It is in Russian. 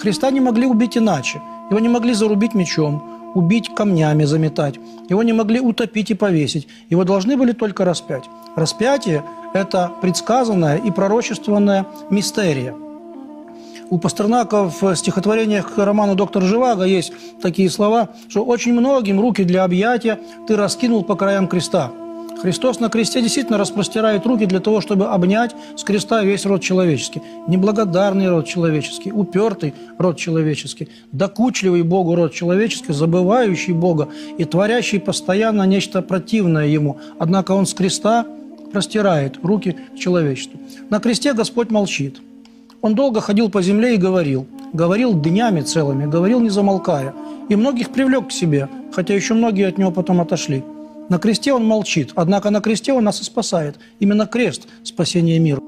Христа не могли убить иначе. Его не могли зарубить мечом, убить камнями, заметать. Его не могли утопить и повесить. Его должны были только распять. Распятие – это предсказанная и пророчествованная мистерия. У Пастернака в стихотворениях к роману «Доктор Живаго» есть такие слова, что «очень многим руки для объятия ты раскинул по краям креста». Христос на кресте действительно распростирает руки для того, чтобы обнять с креста весь род человеческий. Неблагодарный род человеческий, упертый род человеческий, докучливый Богу род человеческий, забывающий Бога и творящий постоянно нечто противное Ему. Однако Он с креста простирает руки к человечеству. На кресте Господь молчит. Он долго ходил по земле и говорил днями целыми, говорил не замолкая, и многих привлек к себе, хотя еще многие от него потом отошли. На кресте он молчит, однако на кресте он нас и спасает. Именно крест – спасение мира.